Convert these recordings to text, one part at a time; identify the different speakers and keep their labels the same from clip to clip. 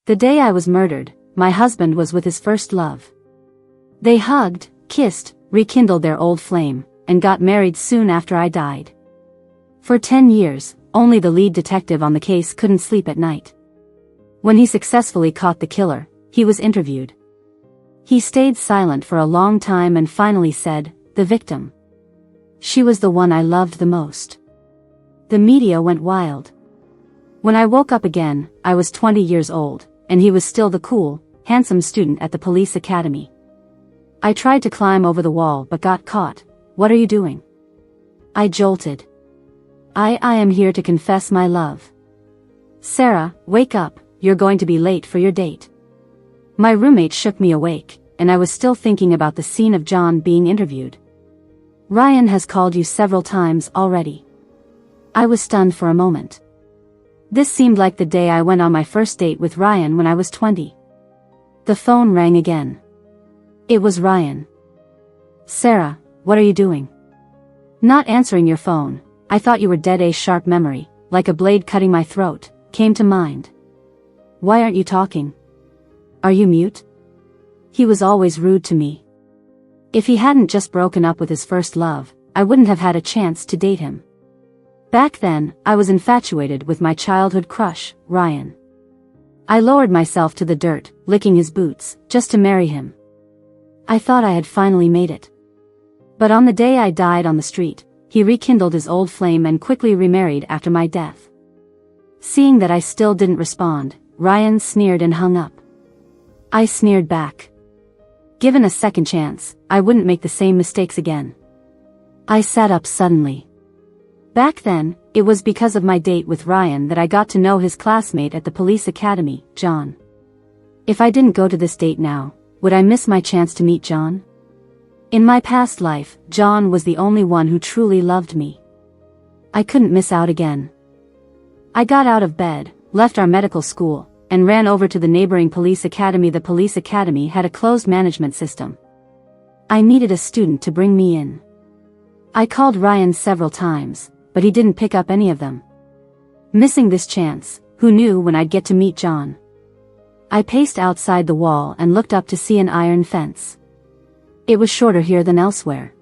Speaker 1: The day I was murdered, my husband was with his first love. They hugged, kissed, rekindled their old flame, and got married soon after I died. For 10 years, only the lead detective on the case couldn't sleep at night. When he successfully caught the killer, he was interviewed. He stayed silent for a long time and finally said, "The victim. She was the one I loved the most." The media went wild. When I woke up again, I was 20 years old, and he was still the cool, handsome student at the police academy. I tried to climb over the wall but got caught. "What are you doing?" I jolted. I am here to confess my love." "Sarah, wake up, you're going to be late for your date." My roommate shook me awake, and I was still thinking about the scene of John being interviewed. "Ryan has called you several times already." I was stunned for a moment. This seemed like the day I went on my first date with Ryan when I was 20. The phone rang again. It was Ryan. "Sarah, what are you doing?" "Not answering your phone. I thought you were dead." A sharp memory, like a blade cutting my throat, came to mind. "Why aren't you talking? Are you mute?" He was always rude to me. If he hadn't just broken up with his first love, I wouldn't have had a chance to date him. Back then, I was infatuated with my childhood crush, Ryan. I lowered myself to the dirt, licking his boots, just to marry him. I thought I had finally made it. But on the day I died on the street, he rekindled his old flame and quickly remarried after my death. Seeing that I still didn't respond, Ryan sneered and hung up. I sneered back. Given a second chance, I wouldn't make the same mistakes again. I sat up suddenly. Back then, it was because of my date with Ryan that I got to know his classmate at the police academy, John. If I didn't go to this date now, would I miss my chance to meet John? In my past life, John was the only one who truly loved me. I couldn't miss out again. I got out of bed, left our medical school, and ran over to the neighboring police academy. The police academy had a closed management system. I needed a student to bring me in. I called Ryan several times, but he didn't pick up any of them. Missing this chance, who knew when I'd get to meet John? I paced outside the wall and looked up to see an iron fence. It was shorter here than elsewhere.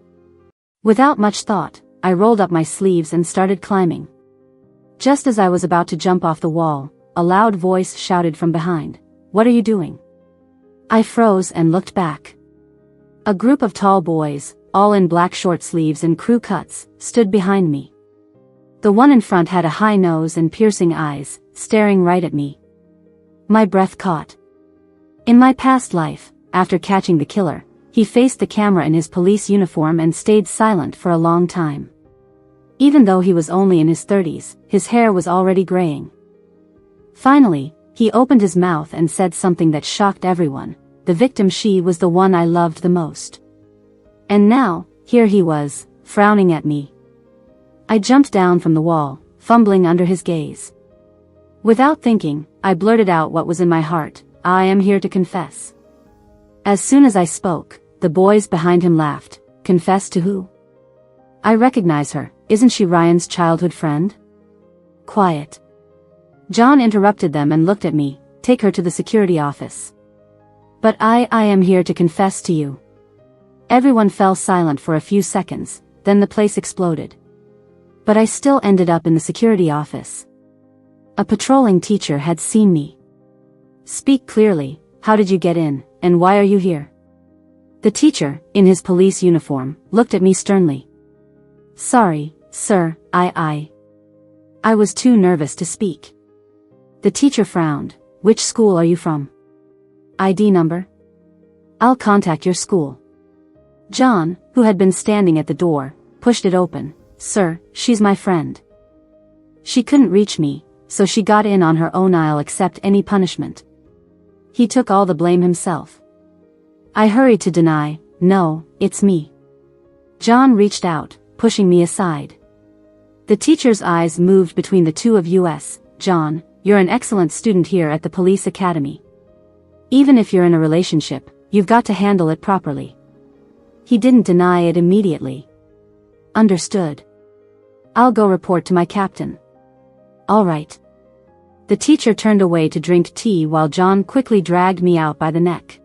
Speaker 1: Without much thought, I rolled up my sleeves and started climbing. Just as I was about to jump off the wall, a loud voice shouted from behind, "What are you doing?" I froze and looked back. A group of tall boys, all in black short sleeves and crew cuts, stood behind me. The one in front had a high nose and piercing eyes, staring right at me. My breath caught. In my past life, after catching the killer, he faced the camera in his police uniform and stayed silent for a long time. Even though he was only in his 30s, his hair was already graying. Finally, he opened his mouth and said something that shocked everyone. The victim, she was the one I loved the most. And now, here he was, frowning at me. I jumped down from the wall, fumbling under his gaze. Without thinking, I blurted out what was in my heart, "I am here to confess." As soon as I spoke, the boys behind him laughed. "Confess to who?" "I recognize her, isn't she Ryan's childhood friend?" "Quiet." John interrupted them and looked at me. "Take her to the security office." "But I am here to confess to you." Everyone fell silent for a few seconds, then the place exploded. But I still ended up in the security office. A patrolling teacher had seen me. "Speak clearly, how did you get in, and why are you here?" The teacher, in his police uniform, looked at me sternly. "Sorry, sir, I was too nervous to speak." The teacher frowned. "Which school are you from? ID number?" "I'll contact your school." John, who had been standing at the door, pushed it open. "Sir, she's my friend. She couldn't reach me, so she got in on her own. I'll accept any punishment." He took all the blame himself. I hurried to deny, "No, it's me." John reached out, pushing me aside. The teacher's eyes moved between the two of us. "John, you're an excellent student here at the police academy. Even if you're in a relationship, you've got to handle it properly." He didn't deny it immediately. "Understood. I'll go report to my captain." "All right." The teacher turned away to drink tea while John quickly dragged me out by the neck.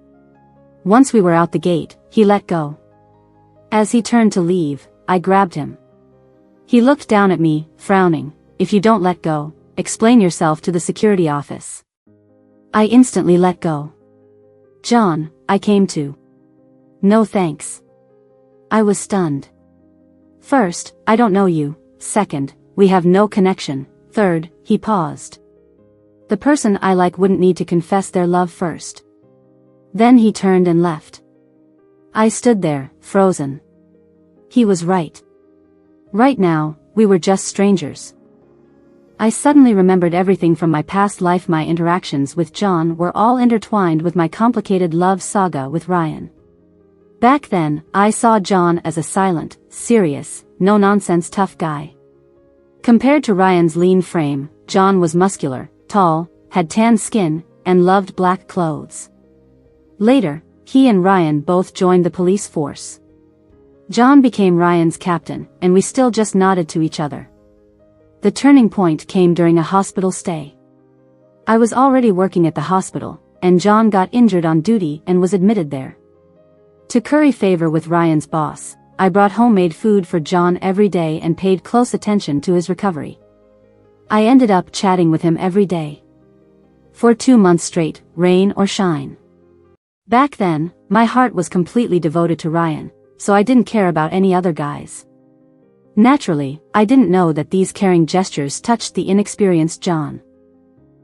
Speaker 1: Once we were out the gate, he let go. As he turned to leave, I grabbed him. He looked down at me, frowning. If you don't let go, explain yourself to the security office. I instantly let go. John, I came to. No thanks. I was stunned. First, I don't know you. Second, we have no connection. Third, he paused. The person I like wouldn't need to confess their love first. Then he turned and left. I stood there, frozen. He was right. Right now, we were just strangers. I suddenly remembered everything from my past life. My interactions with John were all intertwined with my complicated love saga with Ryan. Back then, I saw John as a silent, serious, no-nonsense tough guy. Compared to Ryan's lean frame, John was muscular, tall, had tan skin, and loved black clothes. Later, he and Ryan both joined the police force. John became Ryan's captain, and we still just nodded to each other. The turning point came during a hospital stay. I was already working at the hospital, and John got injured on duty and was admitted there. To curry favor with Ryan's boss, I brought homemade food for John every day and paid close attention to his recovery. I ended up chatting with him every day. For 2 months straight, rain or shine. Back then, my heart was completely devoted to Ryan, so I didn't care about any other guys. Naturally, I didn't know that these caring gestures touched the inexperienced John.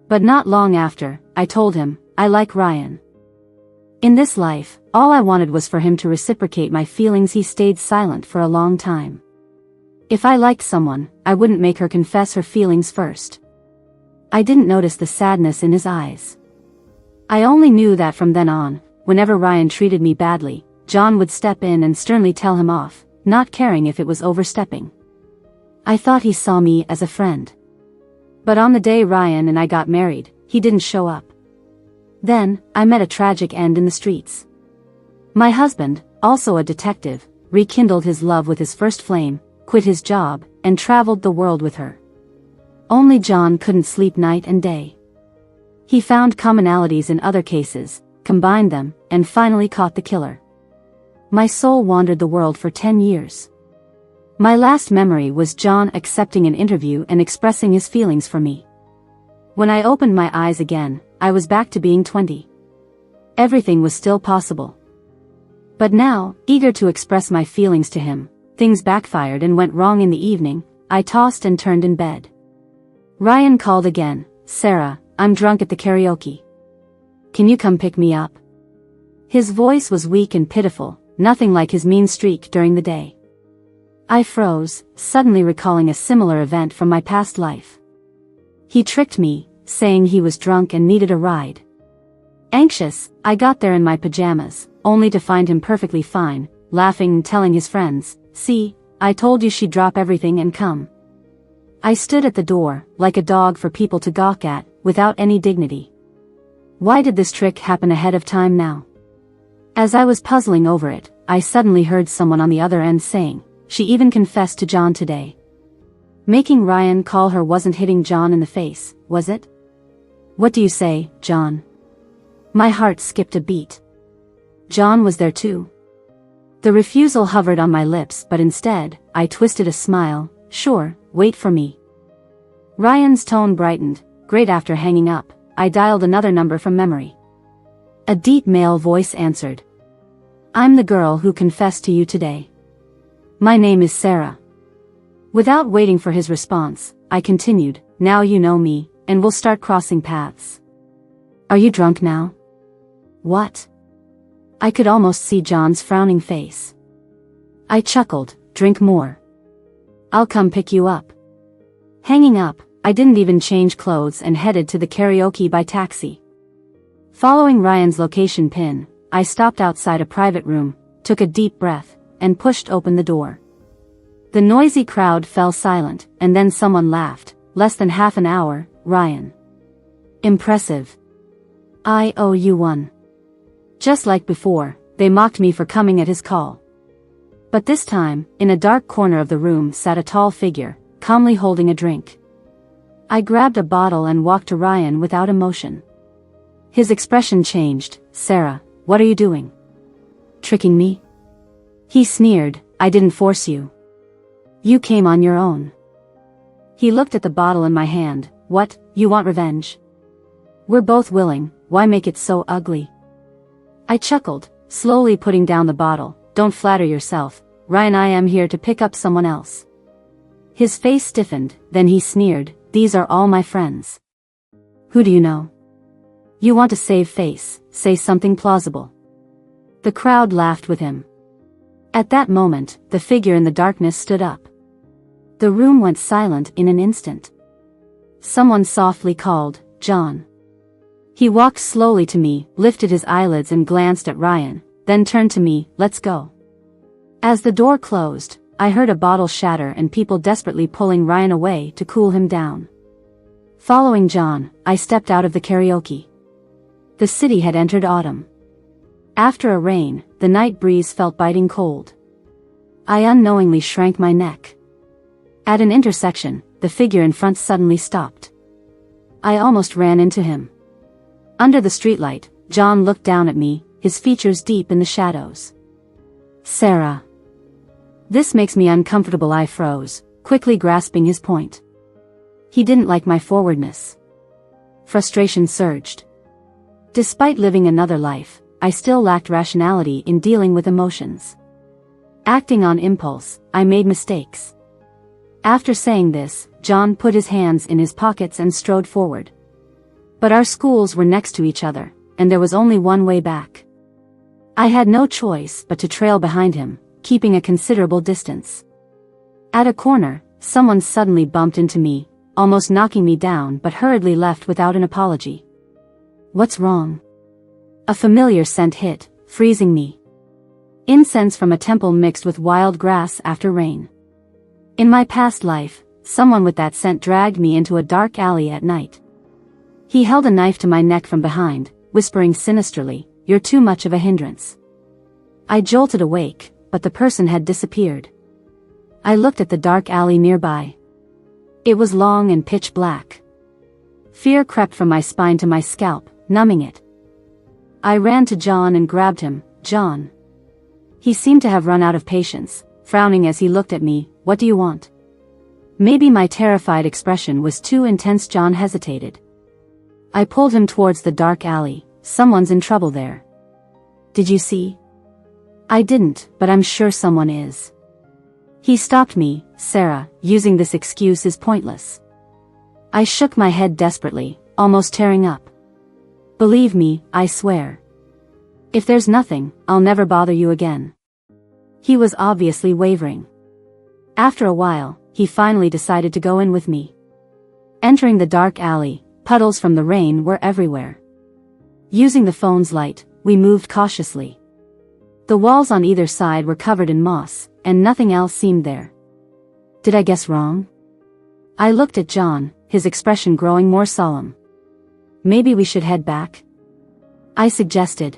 Speaker 1: But not long after, I told him, I like Ryan. In this life, all I wanted was for him to reciprocate my feelings. He stayed silent for a long time. If I liked someone, I wouldn't make her confess her feelings first. I didn't notice the sadness in his eyes. I only knew that from then on, whenever Ryan treated me badly, John would step in and sternly tell him off, not caring if it was overstepping. I thought he saw me as a friend. But on the day Ryan and I got married, he didn't show up. Then, I met a tragic end in the streets. My husband, also a detective, rekindled his love with his first flame, quit his job, and traveled the world with her. Only John couldn't sleep night and day. He found commonalities in other cases, combined them, and finally caught the killer. My soul wandered the world for 10 years. My last memory was John accepting an interview and expressing his feelings for me. When I opened my eyes again, I was back to being 20. Everything was still possible. But now, eager to express my feelings to him, things backfired and went wrong. In the evening, I tossed and turned in bed. Ryan called again. Sarah, I'm drunk at the karaoke. Can you come pick me up? His voice was weak and pitiful, nothing like his mean streak during the day. I froze, suddenly recalling a similar event from my past life. He tricked me, saying he was drunk and needed a ride. Anxious, I got there in my pajamas, only to find him perfectly fine, laughing and telling his friends, "See, I told you she'd drop everything and come." I stood at the door, like a dog for people to gawk at, without any dignity. Why did this trick happen ahead of time now? As I was puzzling over it, I suddenly heard someone on the other end saying, "She even confessed to John today." Making Ryan call her wasn't hitting John in the face, was it? What do you say, John? My heart skipped a beat. John was there too. The refusal hovered on my lips, but instead, I twisted a smile. Sure, wait for me. Ryan's tone brightened. Great. After hanging up, I dialed another number from memory. A deep male voice answered. I'm the girl who confessed to you today. My name is Sarah. Without waiting for his response, I continued, now you know me, and we'll start crossing paths. Are you drunk now? What? I could almost see John's frowning face. I chuckled, drink more. I'll come pick you up. Hanging up, I didn't even change clothes and headed to the karaoke by taxi. Following Ryan's location pin, I stopped outside a private room, took a deep breath, and pushed open the door. The noisy crowd fell silent, and then someone laughed. Less than half an hour, Ryan. Impressive. I owe you one. Just like before, they mocked me for coming at his call. But this time, in a dark corner of the room sat a tall figure, calmly holding a drink. I grabbed a bottle and walked to Ryan without emotion. His expression changed. "Sarah, what are you doing? Tricking me?" He sneered. "I didn't force you. You came on your own." He looked at the bottle in my hand. "What, you want revenge? We're both willing, why make it so ugly?" I chuckled, slowly putting down the bottle. "Don't flatter yourself, Ryan, I am here to pick up someone else." His face stiffened, then he sneered, "These are all my friends. Who do you know? You want to save face, say something plausible." The crowd laughed with him. At that moment, the figure in the darkness stood up. The room went silent in an instant. Someone softly called, "John." He walked slowly to me, lifted his eyelids and glanced at Ryan, then turned to me, "Let's go." As the door closed, I heard a bottle shatter and people desperately pulling Ryan away to cool him down. Following John, I stepped out of the karaoke. The city had entered autumn. After a rain, the night breeze felt biting cold. I unknowingly shrank my neck. At an intersection, the figure in front suddenly stopped. I almost ran into him. Under the streetlight, John looked down at me, his features deep in the shadows. "Sarah." "This makes me uncomfortable," I froze, quickly grasping his point. He didn't like my forwardness. Frustration surged. Despite living another life, I still lacked rationality in dealing with emotions. Acting on impulse, I made mistakes. After saying this, John put his hands in his pockets and strode forward. But our schools were next to each other, and there was only one way back. I had no choice but to trail behind him, keeping a considerable distance. At a corner, someone suddenly bumped into me, almost knocking me down, but hurriedly left without an apology. "What's wrong?" A familiar scent hit, freezing me. Incense from a temple mixed with wild grass after rain. In my past life, someone with that scent dragged me into a dark alley at night. He held a knife to my neck from behind, whispering sinisterly, "You're too much of a hindrance." I jolted awake, but the person had disappeared. I looked at the dark alley nearby. It was long and pitch black. Fear crept from my spine to my scalp, numbing it. I ran to John and grabbed him. "John." He seemed to have run out of patience, frowning as he looked at me. "What do you want?" Maybe my terrified expression was too intense. John hesitated. I pulled him towards the dark alley. "Someone's in trouble there. Did you see?" "I didn't, but I'm sure someone is." He stopped me. "Sarah, using this excuse is pointless." I shook my head desperately, almost tearing up. "Believe me, I swear. If there's nothing, I'll never bother you again." He was obviously wavering. After a while, he finally decided to go in with me. Entering the dark alley, puddles from the rain were everywhere. Using the phone's light, we moved cautiously. The walls on either side were covered in moss, and nothing else seemed there. Did I guess wrong? I looked at John, his expression growing more solemn. "Maybe we should head back?" I suggested.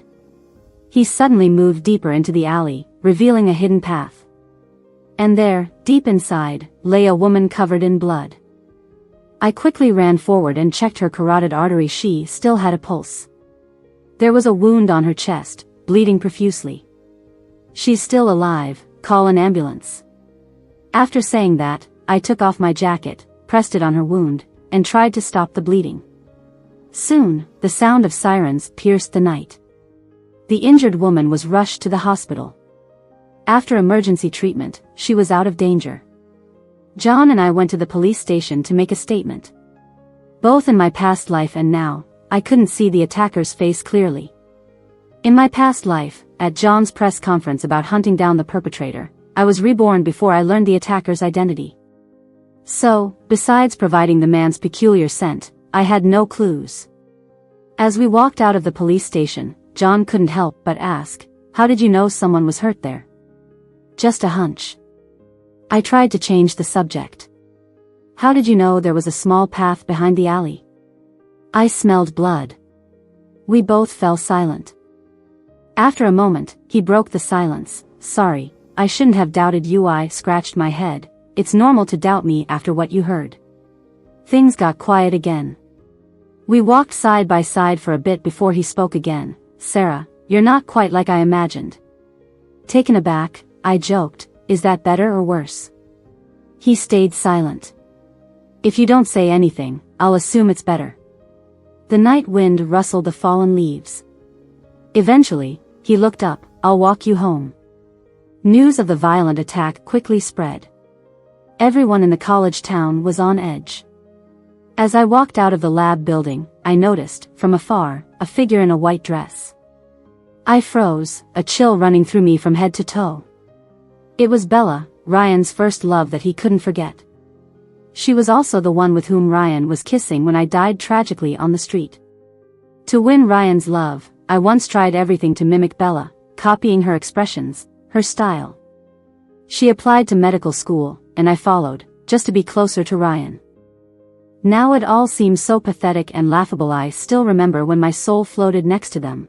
Speaker 1: He suddenly moved deeper into the alley, revealing a hidden path. And there, deep inside, lay a woman covered in blood. I quickly ran forward and checked her carotid artery. She still had a pulse. There was a wound on her chest, bleeding profusely. "She's still alive, call an ambulance." After saying that, I took off my jacket, pressed it on her wound, and tried to stop the bleeding. Soon, the sound of sirens pierced the night. The injured woman was rushed to the hospital. After emergency treatment, she was out of danger. John and I went to the police station to make a statement. Both in my past life and now, I couldn't see the attacker's face clearly. In my past life, at John's press conference about hunting down the perpetrator, I was reborn before I learned the attacker's identity. So, besides providing the man's peculiar scent, I had no clues. As we walked out of the police station, John couldn't help but ask, "How did you know someone was hurt there?" "Just a hunch." I tried to change the subject. "How did you know there was a small path behind the alley?" "I smelled blood." We both fell silent. After a moment, he broke the silence. "Sorry, I shouldn't have doubted you." I scratched my head. "It's normal to doubt me after what you heard." Things got quiet again. We walked side by side for a bit before he spoke again. Sarah, you're not quite like I imagined. Taken aback, I joked, is that better or worse? He stayed silent. If you don't say anything, I'll assume it's better. The night wind rustled the fallen leaves. Eventually, he looked up. I'll walk you home. News of the violent attack quickly spread. Everyone in the college town was on edge. As I walked out of the lab building, I noticed, from afar, a figure in a white dress. I froze, a chill running through me from head to toe. It was Bella, Ryan's first love that he couldn't forget. She was also the one with whom Ryan was kissing when I died tragically on the street. To win Ryan's love, I once tried everything to mimic Bella, copying her expressions, her style. She applied to medical school, and I followed, just to be closer to Ryan. Now it all seems so pathetic and laughable. I still remember when my soul floated next to them.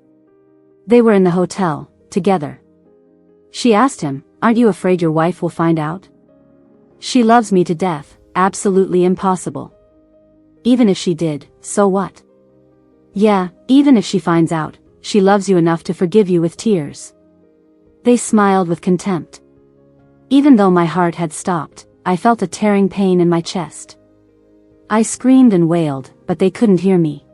Speaker 1: They were in the hotel, together. She asked him, aren't you afraid your wife will find out? She loves me to death, absolutely impossible. Even if she did, so what? Yeah, even if she finds out, she loves you enough to forgive you with tears. They smiled with contempt. Even though my heart had stopped, I felt a tearing pain in my chest. I screamed and wailed, but they couldn't hear me.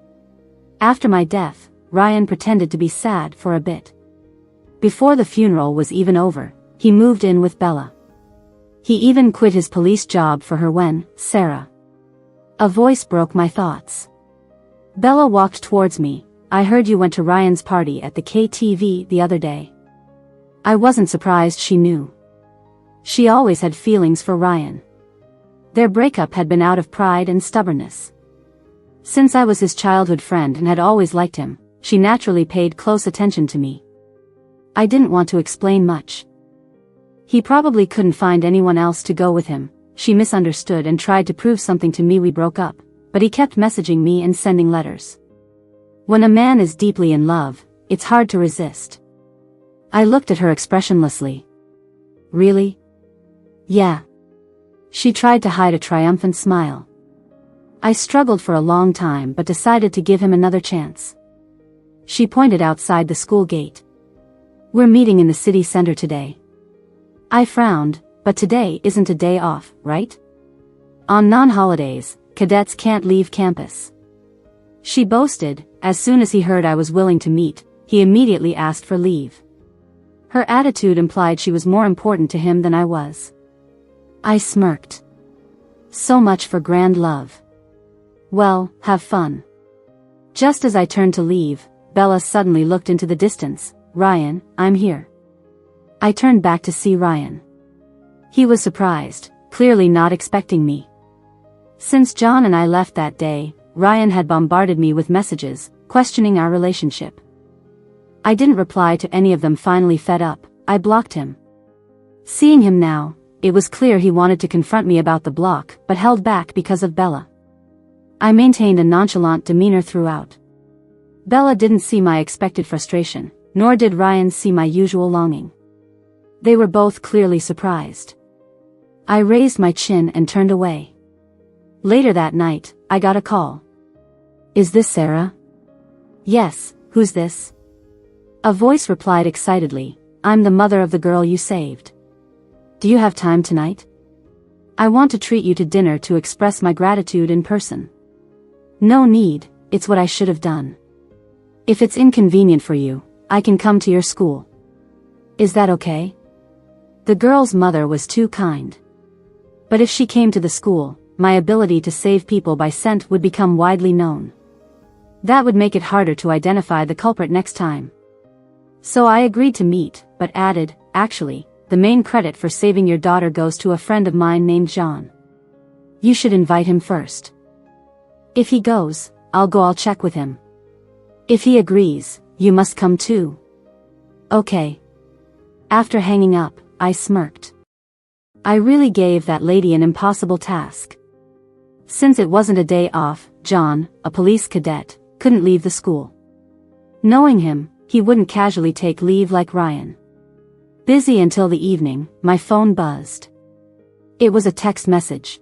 Speaker 1: After my death, Ryan pretended to be sad for a bit. Before the funeral was even over, he moved in with Bella. He even quit his police job for her when, Sarah. A voice broke my thoughts. Bella walked towards me. I heard you went to Ryan's party at the KTV the other day. I wasn't surprised she knew. She always had feelings for Ryan. Their breakup had been out of pride and stubbornness. Since I was his childhood friend and had always liked him, she naturally paid close attention to me. I didn't want to explain much. He probably couldn't find anyone else to go with him. She misunderstood and tried to prove something to me. We broke up, but he kept messaging me and sending letters. When a man is deeply in love, it's hard to resist. I looked at her expressionlessly. Really? Yeah. She tried to hide a triumphant smile. I struggled for a long time but decided to give him another chance. She pointed outside the school gate. We're meeting in the city center today. I frowned, but today isn't a day off, right? On non-holidays, cadets can't leave campus. She boasted. As soon as he heard I was willing to meet, he immediately asked for leave. Her attitude implied she was more important to him than I was. I smirked. So much for grand love. Well, have fun. Just as I turned to leave, Bella suddenly looked into the distance. Ryan, I'm here. I turned back to see Ryan. He was surprised, clearly not expecting me. Since John and I left that day, Ryan had bombarded me with messages, questioning our relationship. I didn't reply to any of them. Finally fed up, I blocked him. Seeing him now, it was clear he wanted to confront me about the block, but held back because of Bella. I maintained a nonchalant demeanor throughout. Bella didn't see my expected frustration, nor did Ryan see my usual longing. They were both clearly surprised. I raised my chin and turned away. Later that night, I got a call. Is this Sarah? Yes, who's this? A voice replied excitedly, I'm the mother of the girl you saved. Do you have time tonight? I want to treat you to dinner to express my gratitude in person. No need, it's what I should have done. If it's inconvenient for you, I can come to your school. Is that okay? The girl's mother was too kind. But if she came to the school, my ability to save people by scent would become widely known. That would make it harder to identify the culprit next time. So I agreed to meet, but added, actually, the main credit for saving your daughter goes to a friend of mine named John. You should invite him first. If he goes, I'll check with him. If he agrees, you must come too. Okay. After hanging up, I smirked. I really gave that lady an impossible task. Since it wasn't a day off, John, a police cadet, couldn't leave the school. Knowing him, he wouldn't casually take leave like Ryan. Busy until the evening, my phone buzzed. It was a text message.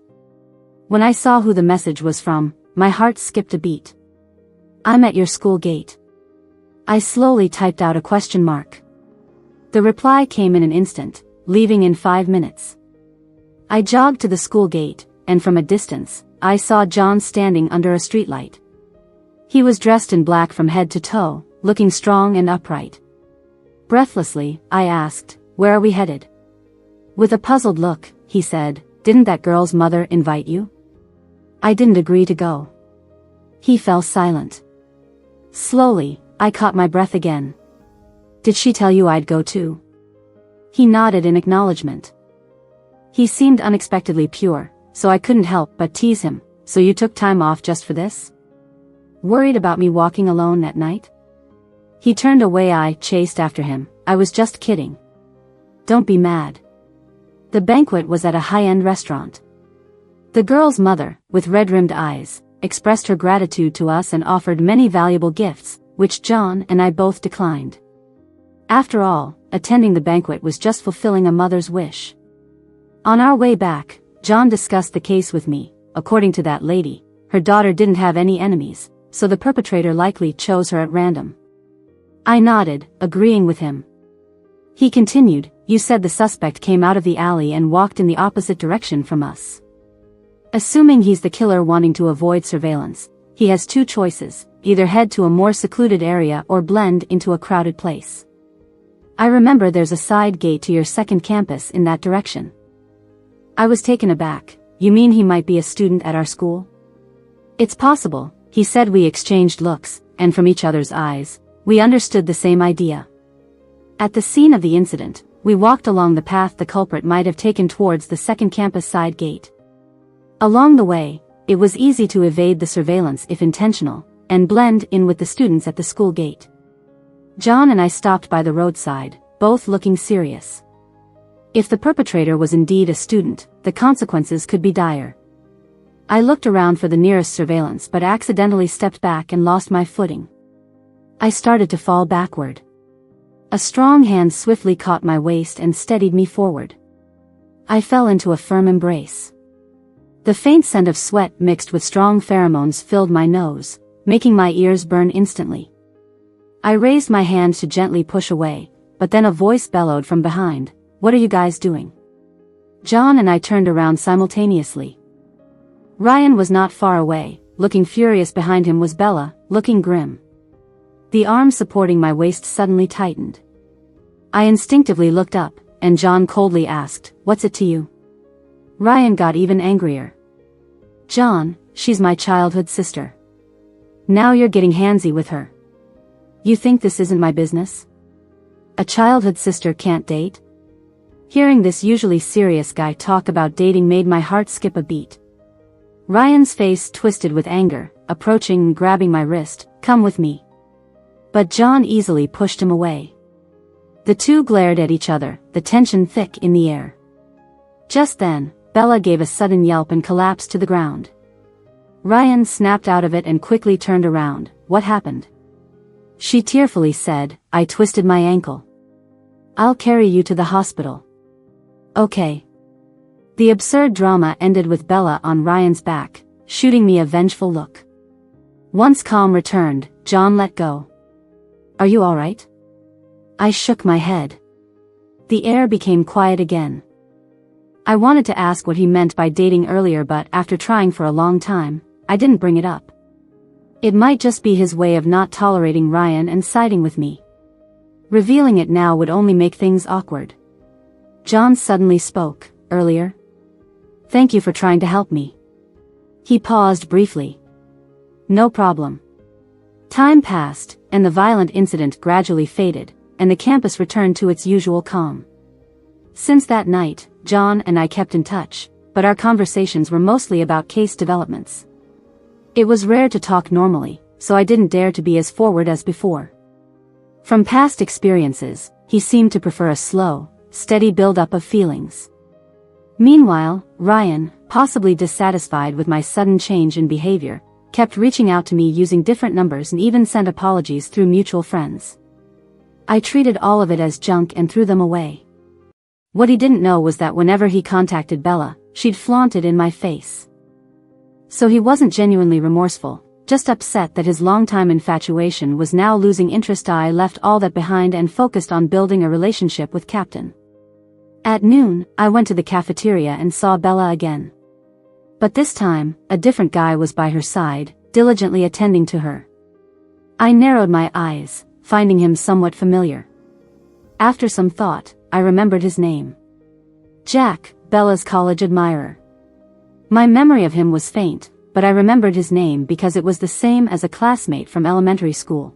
Speaker 1: When I saw who the message was from, my heart skipped a beat. "I'm at your school gate." I slowly typed out a question mark. The reply came in an instant, leaving in 5 minutes. I jogged to the school gate, and from a distance, I saw John standing under a streetlight. He was dressed in black from head to toe, looking strong and upright. Breathlessly, I asked, "Where are we headed?" With a puzzled look, he said, "Didn't that girl's mother invite you?" I didn't agree to go. He fell silent. Slowly, I caught my breath again. "Did she tell you I'd go too?" He nodded in acknowledgement. He seemed unexpectedly pure, so I couldn't help but tease him. "So you took time off just for this? Worried about me walking alone at night?" He turned away. I chased after him. "I was just kidding. Don't be mad." The banquet was at a high-end restaurant. The girl's mother, with red-rimmed eyes, expressed her gratitude to us and offered many valuable gifts, which John and I both declined. After all, attending the banquet was just fulfilling a mother's wish. On our way back, John discussed the case with me. According to that lady, her daughter didn't have any enemies, so the perpetrator likely chose her at random. I nodded, agreeing with him. He continued, "You said the suspect came out of the alley and walked in the opposite direction from us. Assuming he's the killer wanting to avoid surveillance, he has two choices, either head to a more secluded area or blend into a crowded place. I remember there's a side gate to your second campus in that direction." I was taken aback. "You mean he might be a student at our school?" "It's possible," he said. We exchanged looks, and from each other's eyes, we understood the same idea. At the scene of the incident, we walked along the path the culprit might have taken towards the second campus side gate. Along the way, it was easy to evade the surveillance if intentional, and blend in with the students at the school gate. John and I stopped by the roadside, both looking serious. If the perpetrator was indeed a student, the consequences could be dire. I looked around for the nearest surveillance but accidentally stepped back and lost my footing. I started to fall backward. A strong hand swiftly caught my waist and steadied me forward. I fell into a firm embrace. The faint scent of sweat mixed with strong pheromones filled my nose, making my ears burn instantly. I raised my hand to gently push away, but then a voice bellowed from behind, "What are you guys doing?" John and I turned around simultaneously. Ryan was not far away. Looking furious. Behind him was Bella, looking grim. The arm supporting my waist suddenly tightened. I instinctively looked up, and John coldly asked, "What's it to you?" Ryan got even angrier. "John, she's my childhood sister. Now you're getting handsy with her. You think this isn't my business? A childhood sister can't date?" Hearing this usually serious guy talk about dating made my heart skip a beat. Ryan's face twisted with anger, approaching and grabbing my wrist, "Come with me." But John easily pushed him away. The two glared at each other, the tension thick in the air. Just then, Bella gave a sudden yelp and collapsed to the ground. Ryan snapped out of it and quickly turned around. "What happened?" She tearfully said, "I twisted my ankle. I'll carry you to the hospital." "Okay." The absurd drama ended with Bella on Ryan's back, shooting me a vengeful look. Once calm returned, John let go. "Are you all right?" I shook my head. The air became quiet again. I wanted to ask what he meant by dating earlier, but after trying for a long time, I didn't bring it up. It might just be his way of not tolerating Ryan and siding with me. Revealing it now would only make things awkward. John suddenly spoke. "Earlier? Thank you for trying to help me." He paused briefly. "No problem." Time passed, and the violent incident gradually faded, and the campus returned to its usual calm. Since that night, John and I kept in touch, but our conversations were mostly about case developments. It was rare to talk normally, so I didn't dare to be as forward as before. From past experiences, he seemed to prefer a slow, steady build-up of feelings. Meanwhile, Ryan, possibly dissatisfied with my sudden change in behavior, kept reaching out to me using different numbers and even sent apologies through mutual friends. I treated all of it as junk and threw them away. What he didn't know was that whenever he contacted Bella, she'd flaunt it in my face. So he wasn't genuinely remorseful, just upset that his longtime infatuation was now losing interest. I left all that behind and focused on building a relationship with Captain. At noon, I went to the cafeteria and saw Bella again. But this time, a different guy was by her side, diligently attending to her. I narrowed my eyes, finding him somewhat familiar. After some thought, I remembered his name. Jack, Bella's college admirer. My memory of him was faint, but I remembered his name because it was the same as a classmate from elementary school.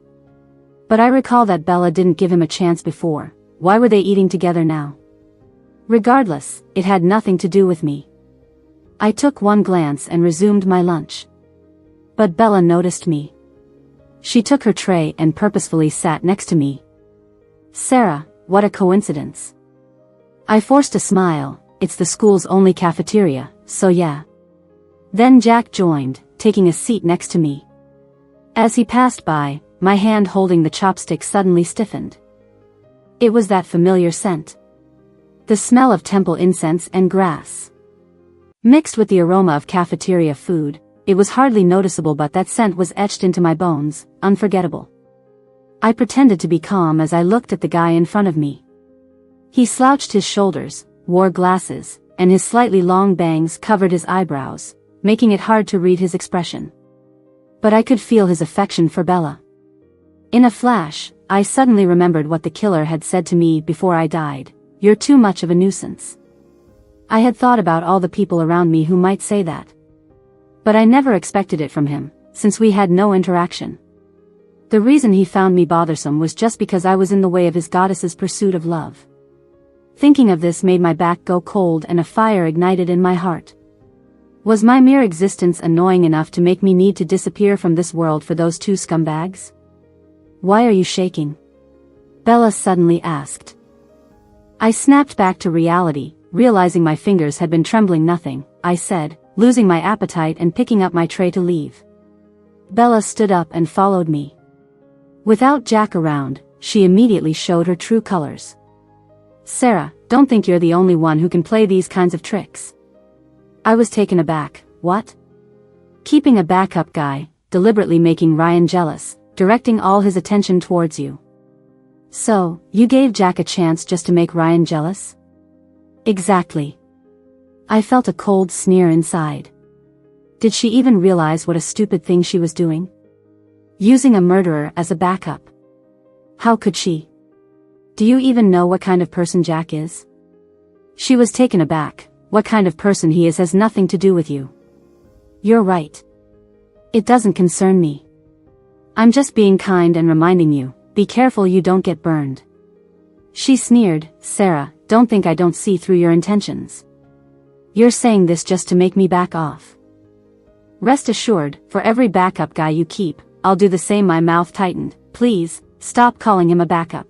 Speaker 1: But I recall that Bella didn't give him a chance before. Why were they eating together now? Regardless, it had nothing to do with me. I took one glance and resumed my lunch. But Bella noticed me. She took her tray and purposefully sat next to me. Sarah, what a coincidence. I forced a smile. It's the school's only cafeteria, so yeah. Then Jack joined, taking a seat next to me. As he passed by, my hand holding the chopstick suddenly stiffened. It was that familiar scent. The smell of temple incense and grass. Mixed with the aroma of cafeteria food, it was hardly noticeable, but that scent was etched into my bones, unforgettable. I pretended to be calm as I looked at the guy in front of me. He slouched his shoulders, wore glasses, and his slightly long bangs covered his eyebrows, making it hard to read his expression. But I could feel his affection for Bella. In a flash, I suddenly remembered what the killer had said to me before I died. You're too much of a nuisance. I had thought about all the people around me who might say that. But I never expected it from him, since we had no interaction. The reason he found me bothersome was just because I was in the way of his goddess's pursuit of love. Thinking of this made my back go cold and a fire ignited in my heart. Was my mere existence annoying enough to make me need to disappear from this world for those two scumbags? Why are you shaking? Bella suddenly asked. I snapped back to reality, realizing my fingers had been trembling. Nothing, I said, losing my appetite and picking up my tray to leave. Bella stood up and followed me. Without Jack around, she immediately showed her true colors. Sarah, don't think you're the only one who can play these kinds of tricks. I was taken aback. What? Keeping a backup guy, deliberately making Ryan jealous, directing all his attention towards you. So, you gave Jack a chance just to make Ryan jealous? Exactly. I felt a cold sneer inside. Did she even realize what a stupid thing she was doing? Using a murderer as a backup. How could she? Do you even know what kind of person Jack is? She was taken aback. What kind of person he is has nothing to do with you. You're right. It doesn't concern me. I'm just being kind and reminding you, be careful you don't get burned. She sneered. Sarah, don't think I don't see through your intentions. You're saying this just to make me back off. Rest assured, for every backup guy you keep, I'll do the same. My mouth tightened. Please, stop calling him a backup.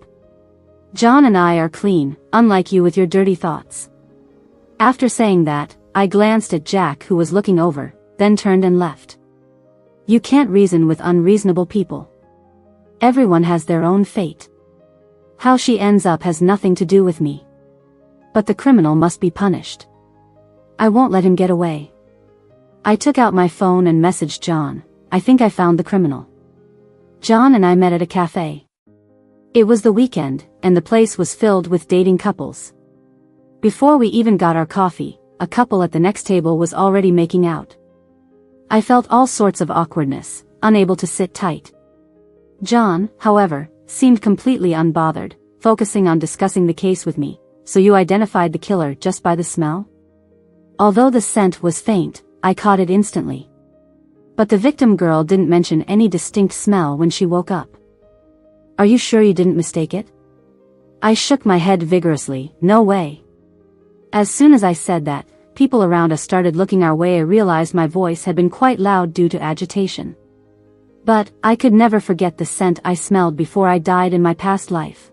Speaker 1: John and I are clean, unlike you with your dirty thoughts. After saying that, I glanced at Jack, who was looking over, then turned and left. You can't reason with unreasonable people. Everyone has their own fate. How she ends up has nothing to do with me. But the criminal must be punished. I won't let him get away. I took out my phone and messaged John. I think I found the criminal. John and I met at a cafe. It was the weekend, and the place was filled with dating couples. Before we even got our coffee, a couple at the next table was already making out. I felt all sorts of awkwardness, unable to sit tight. John, however, seemed completely unbothered, focusing on discussing the case with me. So you identified the killer just by the smell? Although the scent was faint, I caught it instantly. But the victim girl didn't mention any distinct smell when she woke up. Are you sure you didn't mistake it? I shook my head vigorously. No way. As soon as I said that, people around us started looking our way. I realized my voice had been quite loud due to agitation. But I could never forget the scent I smelled before I died in my past life.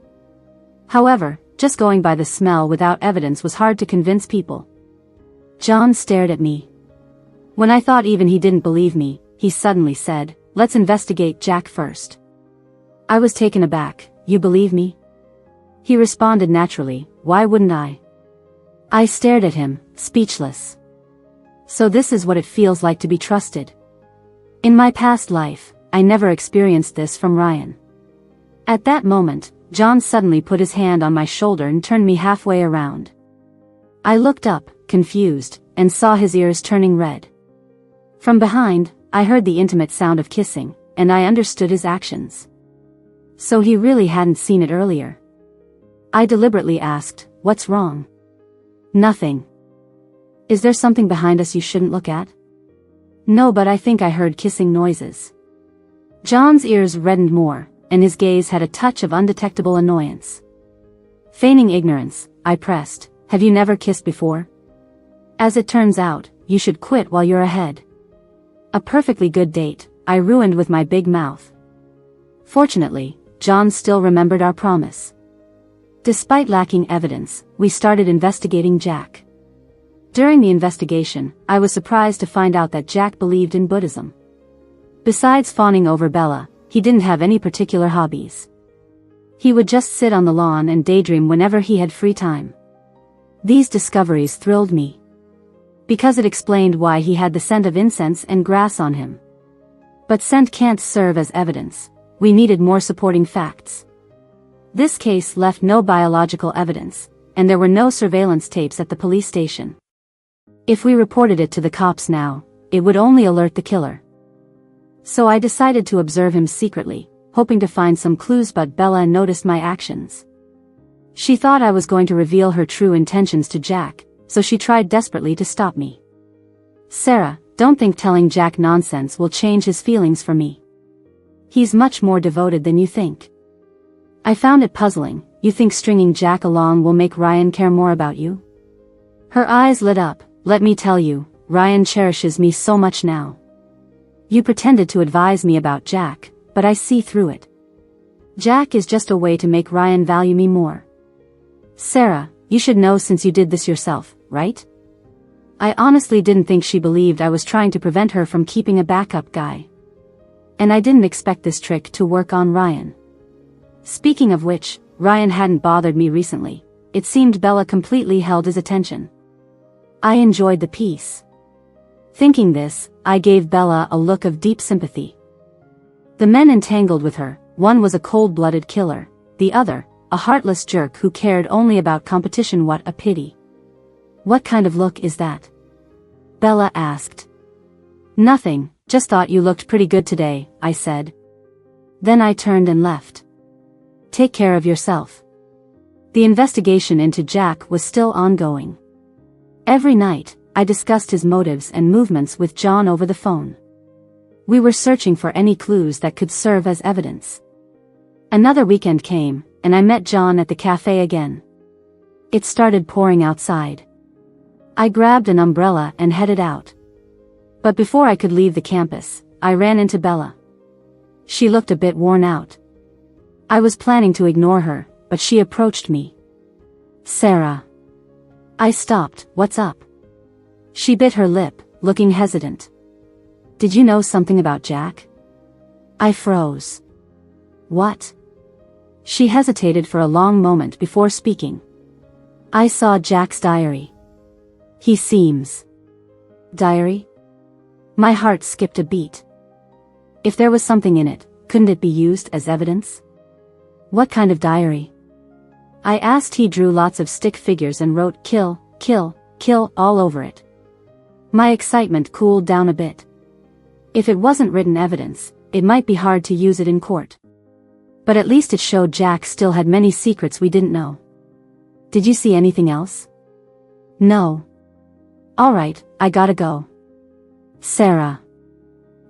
Speaker 1: However, just going by the smell without evidence was hard to convince people. John stared at me. When I thought even he didn't believe me, he suddenly said, "Let's investigate Jack first." I was taken aback. You believe me? He responded naturally, why wouldn't I? I stared at him, speechless. So this is what it feels like to be trusted. In my past life, I never experienced this from Ryan. At that moment, John suddenly put his hand on my shoulder and turned me halfway around. I looked up, confused, and saw his ears turning red. From behind, I heard the intimate sound of kissing, and I understood his actions. So he really hadn't seen it earlier. I deliberately asked, "What's wrong?" "Nothing." "Is there something behind us you shouldn't look at?" "No, but I think I heard kissing noises." John's ears reddened more, and his gaze had a touch of undetectable annoyance. Feigning ignorance, I pressed, "Have you never kissed before? As it turns out, you should quit while you're ahead." A perfectly good date, I ruined with my big mouth. Fortunately, John still remembered our promise. Despite lacking evidence, we started investigating Jack. During the investigation, I was surprised to find out that Jack believed in Buddhism. Besides fawning over Bella, he didn't have any particular hobbies. He would just sit on the lawn and daydream whenever he had free time. These discoveries thrilled me, because it explained why he had the scent of incense and grass on him. But scent can't serve as evidence. We needed more supporting facts. This case left no biological evidence, and there were no surveillance tapes at the police station. If we reported it to the cops now, it would only alert the killer. So I decided to observe him secretly, hoping to find some clues, but Bella noticed my actions. She thought I was going to reveal her true intentions to Jack, so she tried desperately to stop me. "Sarah, don't think telling Jack nonsense will change his feelings for me. He's much more devoted than you think." I found it puzzling. "You think stringing Jack along will make Ryan care more about you?" Her eyes lit up. "Let me tell you, Ryan cherishes me so much now. You pretended to advise me about Jack, but I see through it. Jack is just a way to make Ryan value me more." "Sarah, you should know since you did this yourself, right?" I honestly didn't think she believed I was trying to prevent her from keeping a backup guy. And I didn't expect this trick to work on Ryan. Speaking of which, Ryan hadn't bothered me recently. It seemed Bella completely held his attention. I enjoyed the peace. Thinking this, I gave Bella a look of deep sympathy. The men entangled with her, one was a cold-blooded killer, the other, a heartless jerk who cared only about competition. What a pity. "What kind of look is that?" Bella asked. "Nothing, just thought you looked pretty good today," I said. Then I turned and left. "Take care of yourself." The investigation into Jack was still ongoing. Every night, I discussed his motives and movements with John over the phone. We were searching for any clues that could serve as evidence. Another weekend came, and I met John at the cafe again. It started pouring outside. I grabbed an umbrella and headed out. But before I could leave the campus, I ran into Bella. She looked a bit worn out. I was planning to ignore her, but she approached me. "Sarah." I stopped. "What's up?" She bit her lip, looking hesitant. "Did you know something about Jack?" I froze. "What?" She hesitated for a long moment before speaking. "I saw Jack's diary. He seems..." "Diary?" My heart skipped a beat. If there was something in it, couldn't it be used as evidence? "What kind of diary?" I asked. "He drew lots of stick figures and wrote 'kill, kill, kill' all over it." My excitement cooled down a bit. If it wasn't written evidence, it might be hard to use it in court. But at least it showed Jack still had many secrets we didn't know. "Did you see anything else?" "No." "All right, I gotta go." "Sarah."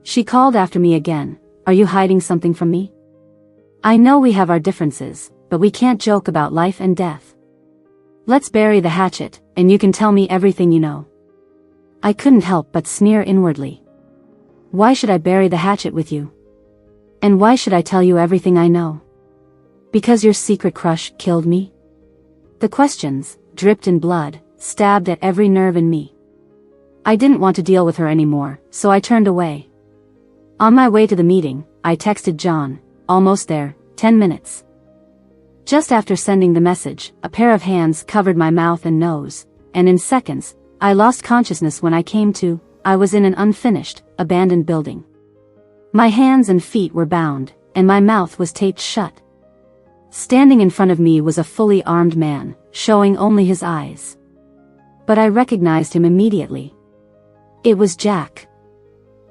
Speaker 1: She called after me again. "Are you hiding something from me? I know we have our differences, but we can't joke about life and death. Let's bury the hatchet, and you can tell me everything you know." I couldn't help but sneer inwardly. Why should I bury the hatchet with you? And why should I tell you everything I know? Because your secret crush killed me? The questions, dripped in blood, stabbed at every nerve in me. I didn't want to deal with her anymore, so I turned away. On my way to the meeting, I texted John. "Almost there, 10 minutes." Just after sending the message, a pair of hands covered my mouth and nose, and in seconds, I lost consciousness when I came to. I was in an unfinished, abandoned building. My hands and feet were bound, and my mouth was taped shut. Standing in front of me was a fully armed man, showing only his eyes. But I recognized him immediately. It was Jack.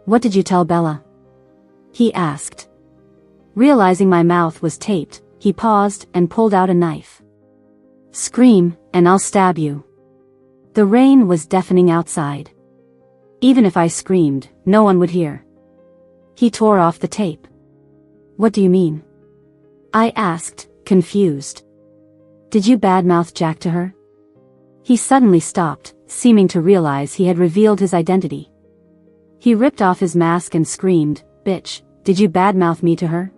Speaker 1: "What did you tell Bella?" he asked. Realizing my mouth was taped, he paused and pulled out a knife. "Scream, and I'll stab you." The rain was deafening outside. Even if I screamed, no one would hear. He tore off the tape. "What do you mean?" I asked, confused. "Did you badmouth Jack to her?" He suddenly stopped, seeming to realize he had revealed his identity. He ripped off his mask and screamed, "Bitch, did you badmouth me to her?"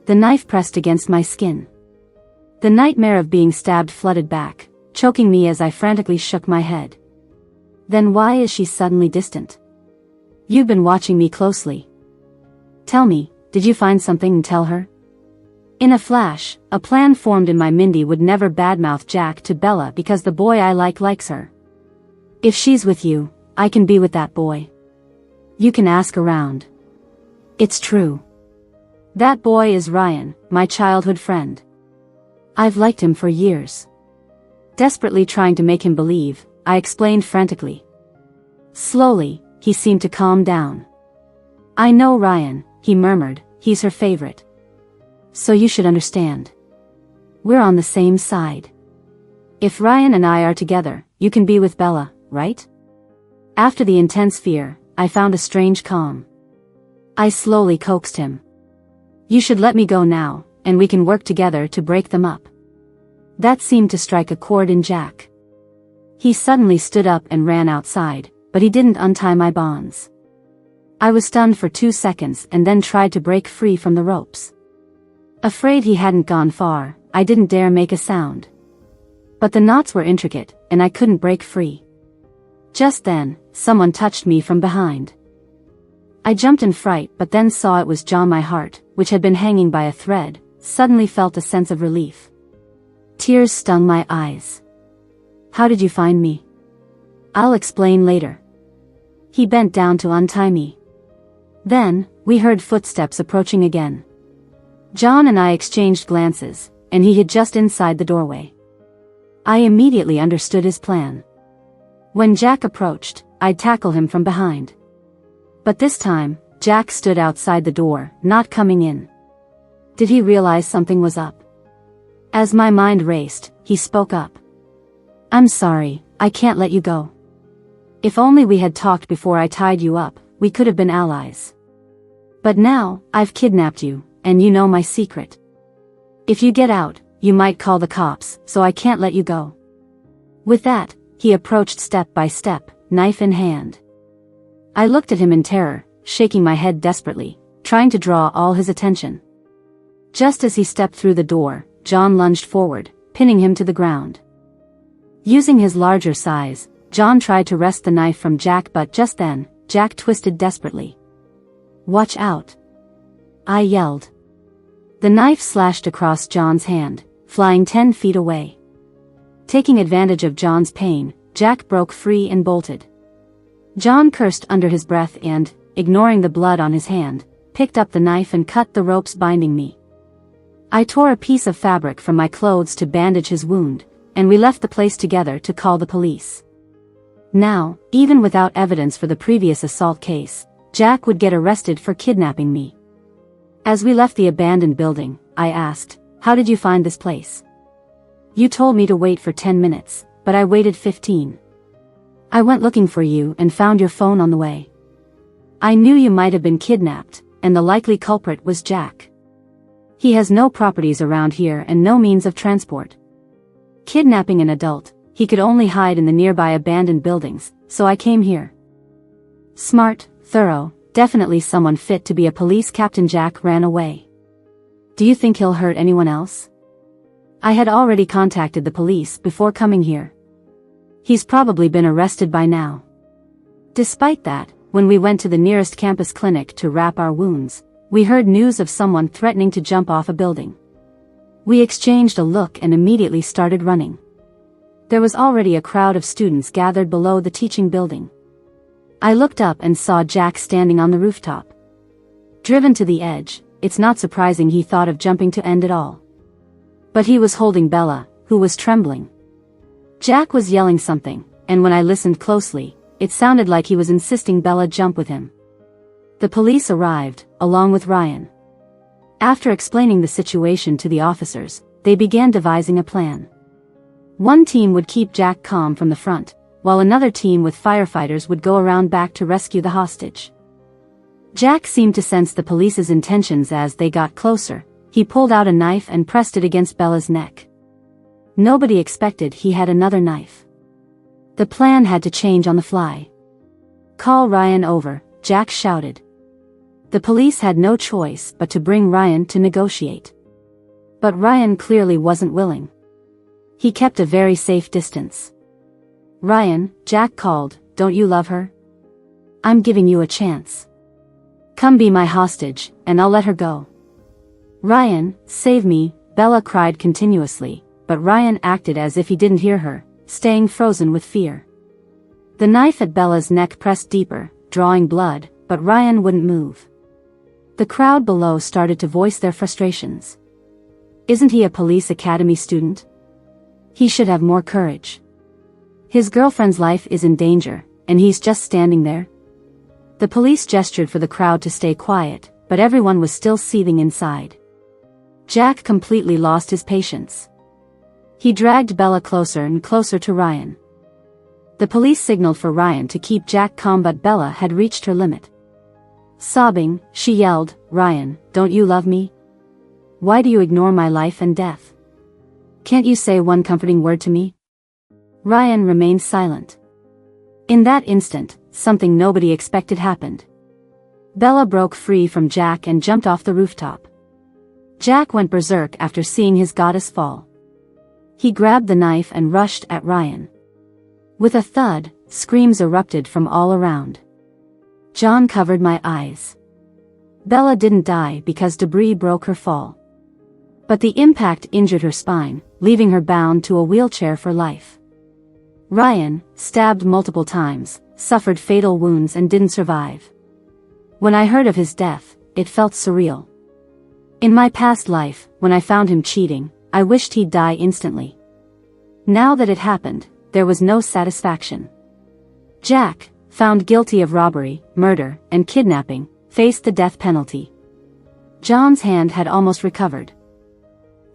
Speaker 1: The knife pressed against my skin. The nightmare of being stabbed flooded back, choking me as I frantically shook my head. Then why is she suddenly distant? "You've been watching me closely. Tell me, did you find something and tell her?" In a flash, a plan formed in my Mindy would never badmouth Jack to Bella because the boy I likes her. If she's with you, I can be with that boy. You can ask around. It's true. That boy is Ryan, my childhood friend. I've liked him for years. Desperately trying to make him believe, I explained frantically. Slowly, he seemed to calm down. "I know Ryan," he murmured, "he's her favorite. So you should understand. We're on the same side. If Ryan and I are together, you can be with Bella, right?" After the intense fear, I found a strange calm. I slowly coaxed him. "You should let me go now, and we can work together to break them up." That seemed to strike a chord in Jack. He suddenly stood up and ran outside, but he didn't untie my bonds. I was stunned for 2 seconds and then tried to break free from the ropes. Afraid he hadn't gone far, I didn't dare make a sound. But the knots were intricate, and I couldn't break free. Just then, someone touched me from behind. I jumped in fright but then saw it was John. My heart, which had been hanging by a thread, suddenly felt a sense of relief. Tears stung my eyes. "How did you find me?" "I'll explain later." He bent down to untie me. Then, we heard footsteps approaching again. John and I exchanged glances, and he hid just inside the doorway. I immediately understood his plan. When Jack approached, I'd tackle him from behind. But this time, Jack stood outside the door, not coming in. Did he realize something was up? As my mind raced, he spoke up. "I'm sorry, I can't let you go. If only we had talked before I tied you up, we could have been allies. But now, I've kidnapped you, and you know my secret. If you get out, you might call the cops, so I can't let you go." With that, he approached step by step, knife in hand. I looked at him in terror, shaking my head desperately, trying to draw all his attention. Just as he stepped through the door, John lunged forward, pinning him to the ground. Using his larger size, John tried to wrest the knife from Jack, but just then, Jack twisted desperately. "Watch out!" I yelled. The knife slashed across John's hand, flying 10 feet away. Taking advantage of John's pain, Jack broke free and bolted. John cursed under his breath and, ignoring the blood on his hand, picked up the knife and cut the ropes binding me. I tore a piece of fabric from my clothes to bandage his wound, and we left the place together to call the police. Now, even without evidence for the previous assault case, Jack would get arrested for kidnapping me. As we left the abandoned building, I asked, "How did you find this place?" "You told me to wait for 10 minutes, but I waited 15. I went looking for you and found your phone on the way. I knew you might have been kidnapped, and the likely culprit was Jack. He has no properties around here and no means of transport. Kidnapping an adult, he could only hide in the nearby abandoned buildings, so I came here. Smart, thorough, definitely someone fit to be a police captain." Jack ran away. "Do you think he'll hurt anyone else?" I had already contacted the police before coming here. He's probably been arrested by now. Despite that, when we went to the nearest campus clinic to wrap our wounds, we heard news of someone threatening to jump off a building. We exchanged a look and immediately started running. There was already a crowd of students gathered below the teaching building. I looked up and saw Jack standing on the rooftop. Driven to the edge, it's not surprising he thought of jumping to end it all. But he was holding Bella, who was trembling. Jack was yelling something, and when I listened closely, it sounded like he was insisting Bella jump with him. The police arrived, along with Ryan. After explaining the situation to the officers, they began devising a plan. One team would keep Jack calm from the front, while another team with firefighters would go around back to rescue the hostage. Jack seemed to sense the police's intentions as they got closer. He pulled out a knife and pressed it against Bella's neck. Nobody expected he had another knife. The plan had to change on the fly. "Call Ryan over," Jack shouted. The police had no choice but to bring Ryan to negotiate. But Ryan clearly wasn't willing. He kept a very safe distance. "Ryan," Jack called, "don't you love her? I'm giving you a chance. Come be my hostage, and I'll let her go." "Ryan, save me," Bella cried continuously, but Ryan acted as if he didn't hear her, staying frozen with fear. The knife at Bella's neck pressed deeper, drawing blood, but Ryan wouldn't move. The crowd below started to voice their frustrations. Isn't he a police academy student? He should have more courage. His girlfriend's life is in danger, and he's just standing there. The police gestured for the crowd to stay quiet, but everyone was still seething inside. Jack completely lost his patience. He dragged Bella closer and closer to Ryan. The police signaled for Ryan to keep Jack calm, but Bella had reached her limit. Sobbing, she yelled, "Ryan, don't you love me? Why do you ignore my life and death? Can't you say one comforting word to me?" Ryan remained silent. In that instant, something nobody expected happened. Bella broke free from Jack and jumped off the rooftop. Jack went berserk after seeing his goddess fall. He grabbed the knife and rushed at Ryan. With a thud, screams erupted from all around. John covered my eyes. Bella didn't die because debris broke her fall. But the impact injured her spine, leaving her bound to a wheelchair for life. Ryan, stabbed multiple times, suffered fatal wounds and didn't survive. When I heard of his death, it felt surreal. In my past life, when I found him cheating, I wished he'd die instantly. Now that it happened, there was no satisfaction. Jack, found guilty of robbery, murder, and kidnapping, faced the death penalty. John's hand had almost recovered.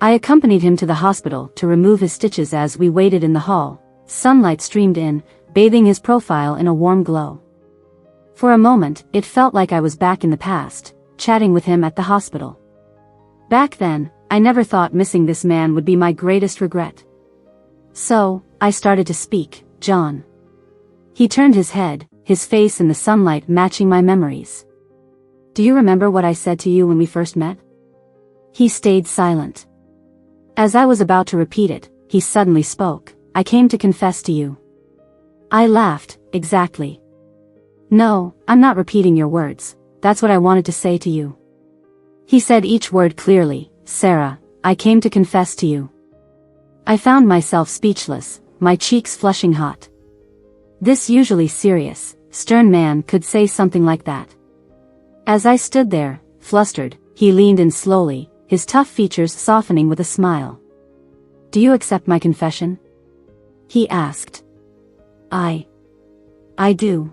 Speaker 1: I accompanied him to the hospital to remove his stitches. As we waited in the hall, sunlight streamed in, bathing his profile in a warm glow. For a moment, it felt like I was back in the past, chatting with him at the hospital. Back then, I never thought missing this man would be my greatest regret. So, I started to speak, "John." He turned his head, his face in the sunlight matching my memories. "Do you remember what I said to you when we first met?" He stayed silent. As I was about to repeat it, he suddenly spoke, "I came to confess to you." I laughed, "Exactly. No, I'm not repeating your words, that's what I wanted to say to you." He said each word clearly, "Sarah, I came to confess to you." I found myself speechless, my cheeks flushing hot. This usually serious, stern man could say something like that. As I stood there, flustered, he leaned in slowly, his tough features softening with a smile. "Do you accept my confession?" he asked. I do."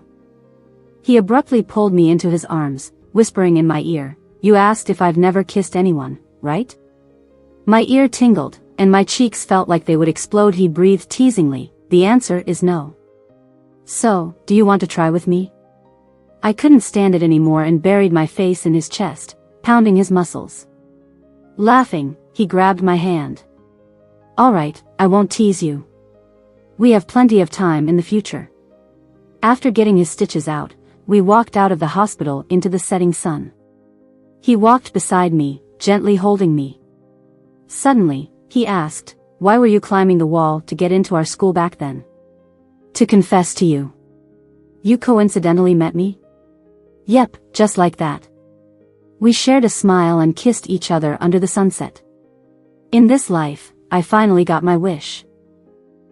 Speaker 1: He abruptly pulled me into his arms, whispering in my ear, "You asked if I've never kissed anyone, right?" My ear tingled, and my cheeks felt like they would explode. He breathed teasingly, "The answer is no. So, do you want to try with me?" I couldn't stand it anymore and buried my face in his chest, pounding his muscles. Laughing, he grabbed my hand. "All right, I won't tease you. We have plenty of time in the future." After getting his stitches out, we walked out of the hospital into the setting sun. He walked beside me, gently holding me. Suddenly, he asked, "Why were you climbing the wall to get into our school back then?" "To confess to you." "You coincidentally met me?" "Yep, just like that." We shared a smile and kissed each other under the sunset. In this life, I finally got my wish.